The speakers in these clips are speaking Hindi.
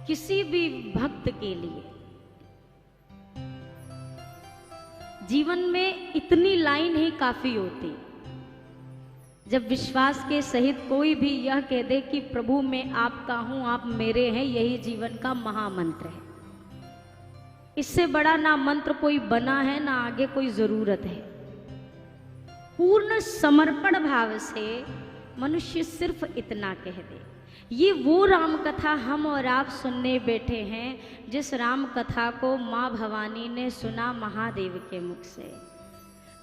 किसी भी भक्त के लिए जीवन में इतनी लाइन ही काफी होती, जब विश्वास के सहित कोई भी यह कह दे कि प्रभु मैं आपका हूं, आप मेरे हैं, यही जीवन का महामंत्र है। इससे बड़ा ना मंत्र कोई बना है, ना आगे कोई जरूरत है। पूर्ण समर्पण भाव से मनुष्य सिर्फ इतना कह दे। ये वो राम कथा हम और आप सुनने बैठे हैं, जिस राम कथा को माँ भवानी ने सुना महादेव के मुख से,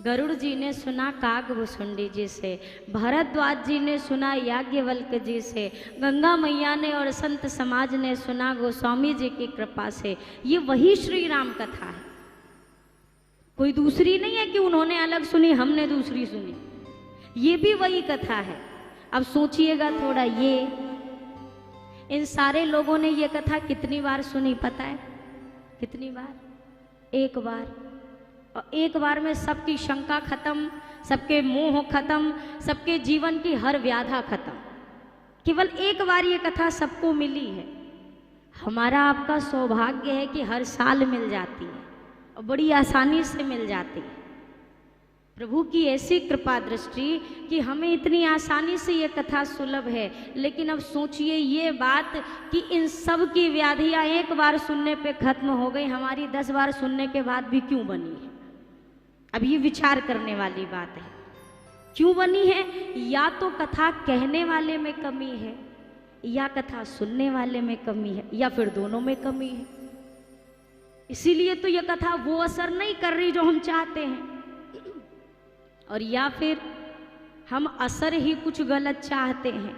गरुड़ जी ने सुना काकभुसुंडी जी से, भरद्वाज जी ने सुना याज्ञवल्क जी से, गंगा मैया ने और संत समाज ने सुना गोस्वामी जी की कृपा से। ये वही श्री राम कथा है, कोई दूसरी नहीं है कि उन्होंने अलग सुनी हमने दूसरी सुनी। ये भी वही कथा है। अब सोचिएगा थोड़ा, ये इन सारे लोगों ने ये कथा कितनी बार सुनी पता है? कितनी बार? एक बार। और एक बार में सबकी शंका खत्म, सबके मोह खत्म, सबके जीवन की हर व्याधा खत्म। केवल एक बार ये कथा सबको मिली है। हमारा आपका सौभाग्य है कि हर साल मिल जाती है और बड़ी आसानी से मिल जाती है। प्रभु की ऐसी कृपा दृष्टि कि हमें इतनी आसानी से ये कथा सुलभ है। लेकिन अब सोचिए ये बात कि इन सब की व्याधियां एक बार सुनने पे खत्म हो गई, हमारी 10 बार सुनने के बाद भी क्यों बनी है? अब ये विचार करने वाली बात है। क्यों बनी है? या तो कथा कहने वाले में कमी है, या कथा सुनने वाले में कमी है, या फिर दोनों में कमी है। इसीलिए तो ये कथा वो असर नहीं कर रही जो हम चाहते हैं, और या फिर हम असर ही कुछ गलत चाहते हैं।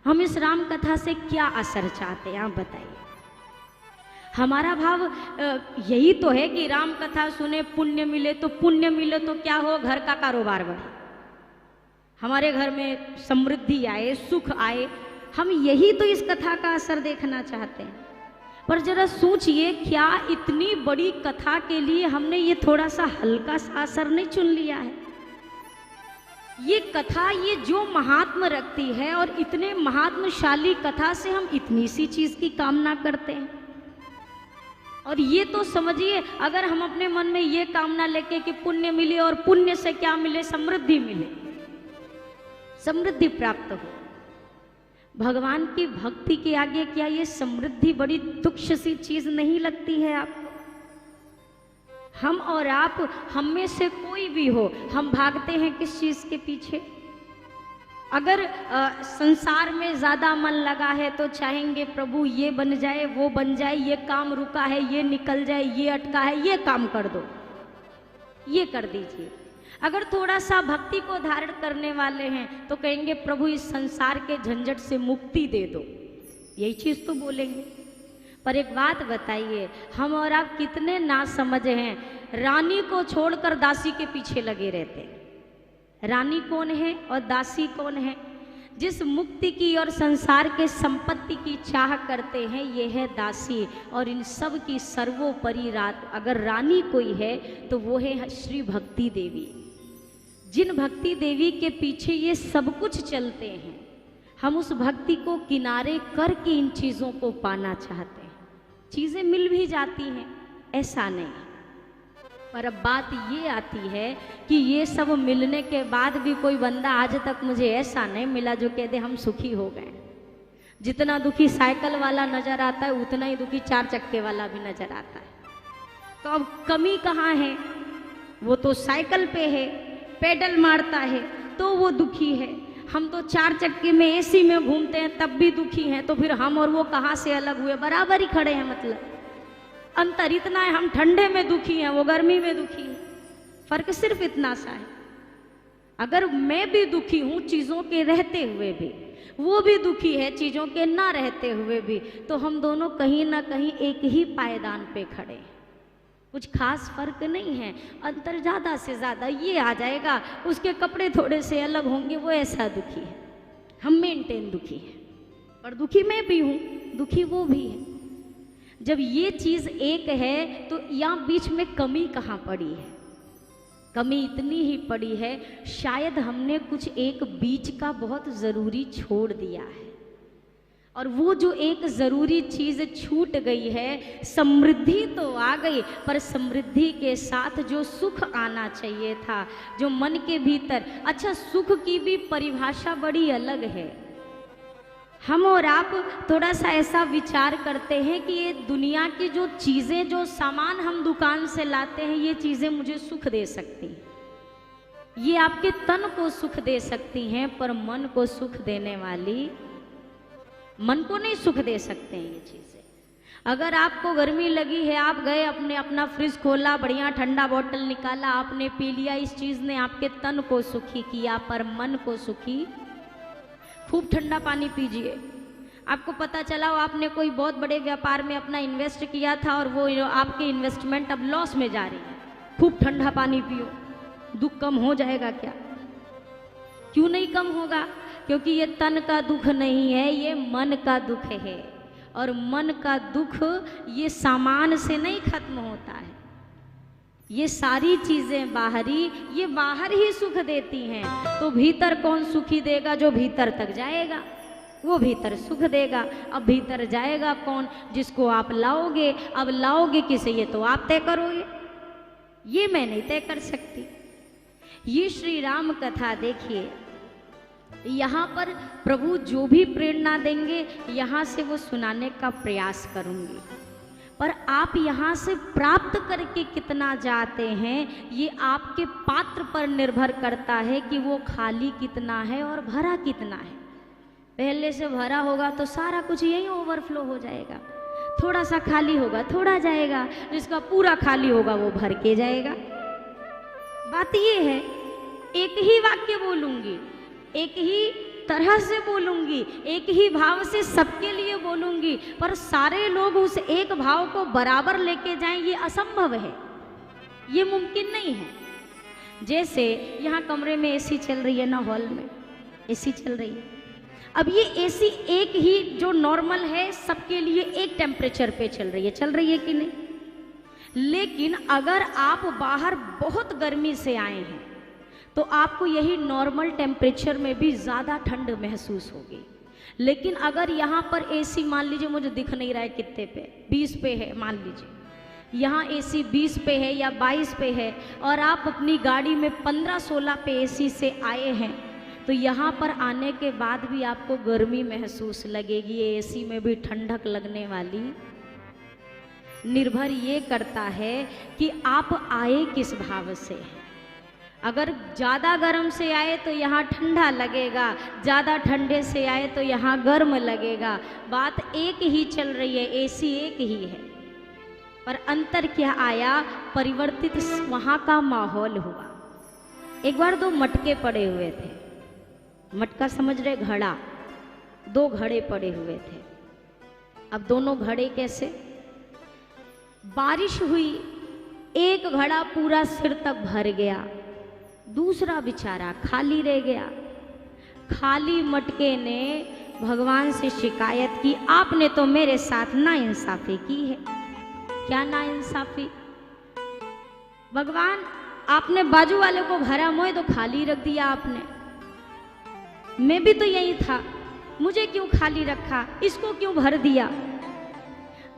हम इस राम कथा से क्या असर चाहते हैं आप बताइए? हमारा भाव यही तो है कि राम कथा सुने पुण्य मिले, तो पुण्य मिले तो क्या हो? घर का कारोबार बढ़े, हमारे घर में समृद्धि आए, सुख आए। हम यही तो इस कथा का असर देखना चाहते हैं। पर जरा सोचिए, क्या इतनी बड़ी कथा के लिए हमने ये थोड़ा सा हल्का सा असर नहीं चुन लिया है? ये कथा ये जो महात्म रखती है, और इतने महात्मशाली कथा से हम इतनी सी चीज की कामना करते हैं। और ये तो समझिए, अगर हम अपने मन में ये कामना लेके कि पुण्य मिले, और पुण्य से क्या मिले? समृद्धि मिले, समृद्धि प्राप्त हो। भगवान की भक्ति के आगे क्या ये समृद्धि बड़ी तुच्छ सी चीज नहीं लगती है आपको? हम और आप, हम में से कोई भी हो, हम भागते हैं किस चीज के पीछे? अगर संसार में ज्यादा मन लगा है तो चाहेंगे प्रभु ये बन जाए, वो बन जाए, ये काम रुका है ये निकल जाए, ये अटका है ये काम कर दो, ये कर दीजिए। अगर थोड़ा सा भक्ति को धारण करने वाले हैं तो कहेंगे प्रभु इस संसार के झंझट से मुक्ति दे दो, यही चीज तो बोलेंगे। पर एक बात बताइए, हम और आप कितने नासमझ हैं, रानी को छोड़कर दासी के पीछे लगे रहते हैं। रानी कौन है और दासी कौन है? जिस मुक्ति की और संसार के संपत्ति की चाह करते हैं, ये है दासी। और इन सब की सर्वोपरि अगर रानी कोई है तो वो है श्री भक्ति देवी। जिन भक्ति देवी के पीछे ये सब कुछ चलते हैं, हम उस भक्ति को किनारे करके इन चीज़ों को पाना चाहते हैं। चीज़ें मिल भी जाती हैं, ऐसा नहीं, पर अब बात ये आती है कि ये सब मिलने के बाद भी कोई बंदा आज तक मुझे ऐसा नहीं मिला जो कह दे हम सुखी हो गए। जितना दुखी साइकिल वाला नजर आता है, उतना ही दुखी 4 चक्के वाला भी नजर आता है। तो अब कमी कहाँ है? वो तो साइकिल पे है, पेडल मारता है तो वो दुखी है। हम तो 4 चक्के में एसी में घूमते हैं तब भी दुखी हैं। तो फिर हम और वो कहाँ से अलग हुए? बराबर ही खड़े हैं। मतलब अंतर इतना है, हम ठंडे में दुखी हैं, वो गर्मी में दुखी है। फर्क सिर्फ इतना सा है। अगर मैं भी दुखी हूँ चीज़ों के रहते हुए भी, वो भी दुखी है चीज़ों के ना रहते हुए भी, तो हम दोनों कहीं ना कहीं एक ही पायदान पे खड़े हैं। कुछ खास फर्क नहीं है। अंतर ज़्यादा से ज़्यादा ये आ जाएगा, उसके कपड़े थोड़े से अलग होंगे, वो ऐसा दुखी है, हम मेंटेन दुखी है। और दुखी मैं भी हूँ, दुखी वो भी है। जब ये चीज़ एक है तो यहाँ बीच में कमी कहाँ पड़ी है? कमी इतनी ही पड़ी है, शायद हमने कुछ एक बीच का बहुत ज़रूरी छोड़ दिया है। और वो जो एक जरूरी चीज छूट गई है, समृद्धि तो आ गई, पर समृद्धि के साथ जो सुख आना चाहिए था, जो मन के भीतर। अच्छा, सुख की भी परिभाषा बड़ी अलग है। हम और आप थोड़ा सा ऐसा विचार करते हैं कि ये दुनिया की जो चीजें, जो सामान हम दुकान से लाते हैं, ये चीजें मुझे सुख दे सकती हैं, ये आपके तन को सुख दे सकती हैं, पर मन को सुख देने वाली, मन को नहीं सुख दे सकते हैं ये चीजें। अगर आपको गर्मी लगी है, आप गए अपना फ्रिज खोला, बढ़िया ठंडा बोतल निकाला, आपने पी लिया, इस चीज ने आपके तन को सुखी किया, पर मन को सुखी। खूब ठंडा पानी पीजिए। आपको पता चला आपने कोई बहुत बड़े व्यापार में अपना इन्वेस्ट किया था और वो आपकी इन्वेस्टमेंट अब लॉस में जा रही है, खूब ठंडा पानी पियो, दुख कम हो जाएगा क्या? क्यों नहीं कम होगा? क्योंकि ये तन का दुख नहीं है, ये मन का दुख है। और मन का दुख ये सामान से नहीं खत्म होता है। ये सारी चीजें बाहरी, ये बाहर ही सुख देती हैं। तो भीतर कौन सुखी देगा? जो भीतर तक जाएगा वो भीतर सुख देगा। अब भीतर जाएगा कौन? जिसको आप लाओगे। अब लाओगे किसे? ये तो आप तय करोगे, ये मैं नहीं तय कर सकती। ये श्री राम कथा देखिए, यहाँ पर प्रभु जो भी प्रेरणा देंगे यहाँ से वो सुनाने का प्रयास करूँगी, पर आप यहाँ से प्राप्त करके कितना जाते हैं ये आपके पात्र पर निर्भर करता है कि वो खाली कितना है और भरा कितना है। पहले से भरा होगा तो सारा कुछ यही ओवरफ्लो हो जाएगा, थोड़ा सा खाली होगा थोड़ा जाएगा, जिसका पूरा खाली होगा वो भर के जाएगा। बात ये है, एक ही वाक्य बोलूंगी, एक ही तरह से बोलूंगी, एक ही भाव से सबके लिए बोलूंगी, पर सारे लोग उस एक भाव को बराबर लेके जाएं ये असंभव है, ये मुमकिन नहीं है। जैसे यहाँ कमरे में एसी चल रही है ना, हॉल में एसी चल रही है। अब ये एसी एक ही जो नॉर्मल है सबके लिए एक टेम्परेचर पे चल रही है कि नहीं? लेकिन अगर आप बाहर बहुत गर्मी से आए हैं तो आपको यही नॉर्मल टेम्परेचर में भी ज़्यादा ठंड महसूस होगी। लेकिन अगर यहाँ पर एसी, मान लीजिए मुझे दिख नहीं रहा है कितने पे, 20 पे है, मान लीजिए यहाँ एसी 20 पे है या 22 पे है, और आप अपनी गाड़ी में 15-16 पे एसी से आए हैं, तो यहाँ पर आने के बाद भी आपको गर्मी महसूस लगेगी। ये एसी में भी ठंडक लगने वाली। निर्भर ये करता है कि आप आए किस भाव से हैं। अगर ज़्यादा गर्म से आए तो यहाँ ठंडा लगेगा, ज़्यादा ठंडे से आए तो यहाँ गर्म लगेगा। बात एक ही चल रही है, एसी एक ही है, पर अंतर क्या आया? परिवर्तित वहाँ का माहौल हुआ। एक बार 2 मटके पड़े हुए थे, मटका समझ रहे, घड़ा, 2 घड़े पड़े हुए थे। अब दोनों घड़े कैसे? बारिश हुई, एक घड़ा पूरा सिर तक भर गया, दूसरा बेचारा खाली रह गया। खाली मटके ने भगवान से शिकायत की, आपने तो मेरे साथ नाइंसाफी की है। क्या नाइंसाफी? भगवान, आपने बाजू वाले को भरा, मोए तो खाली रख दिया आपने। मैं भी तो यही था, मुझे क्यों खाली रखा, इसको क्यों भर दिया?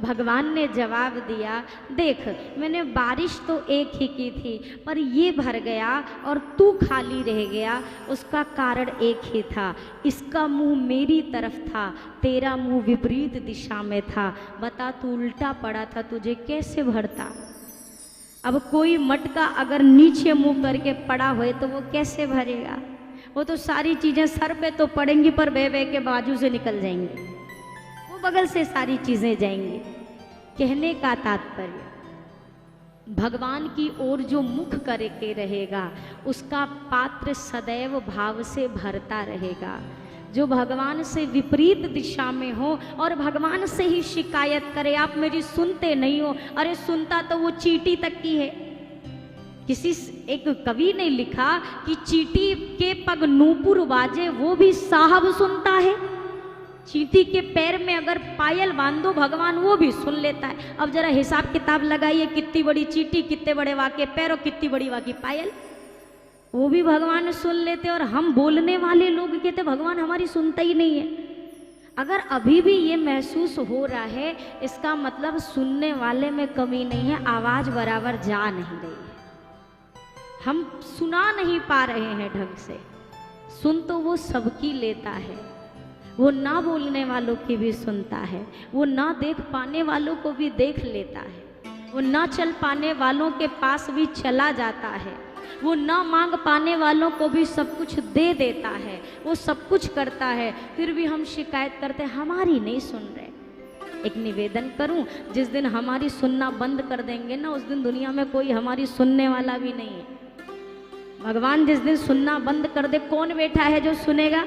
भगवान ने जवाब दिया, देख मैंने बारिश तो एक ही की थी, पर ये भर गया और तू खाली रह गया, उसका कारण एक ही था। इसका मुंह मेरी तरफ था, तेरा मुंह विपरीत दिशा में था। बता, तू उल्टा पड़ा था, तुझे कैसे भरता? अब कोई मटका अगर नीचे मुंह करके पड़ा हुए तो वो कैसे भरेगा? वो तो सारी चीज़ें सर पे तो पड़ेंगी, पर बह बह के बाजू से निकल जाएंगी, वो बगल से सारी चीज़ें जाएंगी। कहने का तात्पर्य, भगवान की ओर जो मुख करके रहेगा उसका पात्र सदैव भाव से भरता रहेगा। जो भगवान से विपरीत दिशा में हो और भगवान से ही शिकायत करे, आप मेरी सुनते नहीं हो, अरे सुनता तो वो चींटी तक की है। किसी एक कवि ने लिखा कि चींटी के पग नूपुर बाजे वो भी साहब सुनता है। चींटी के पैर में अगर पायल बांध दो भगवान वो भी सुन लेता है। अब जरा हिसाब किताब लगाइए, कितनी बड़ी चींटी, कितने बड़े वाके पैर और कितनी बड़ी वाकी पायल, वो भी भगवान सुन लेते। और हम बोलने वाले लोग कहते भगवान हमारी सुनता ही नहीं है। अगर अभी भी ये महसूस हो रहा है, इसका मतलब सुनने वाले में कमी नहीं है, आवाज बराबर जा नहीं रही है। हम सुना नहीं पा रहे हैं ढंग से। सुन तो वो सबकी लेता है, वो ना बोलने वालों की भी सुनता है, वो ना देख पाने वालों को भी देख लेता है, वो ना चल पाने वालों के पास भी चला जाता है, वो ना मांग पाने वालों को भी सब कुछ दे देता है, वो सब कुछ करता है। फिर भी हम शिकायत करते हैं हमारी नहीं सुन रहे। एक निवेदन करूं, जिस दिन हमारी सुनना बंद कर देंगे ना, उस दिन दुनिया में कोई हमारी सुनने वाला भी नहीं है। भगवान जिस दिन सुनना बंद कर दे, कौन बैठा है जो सुनेगा?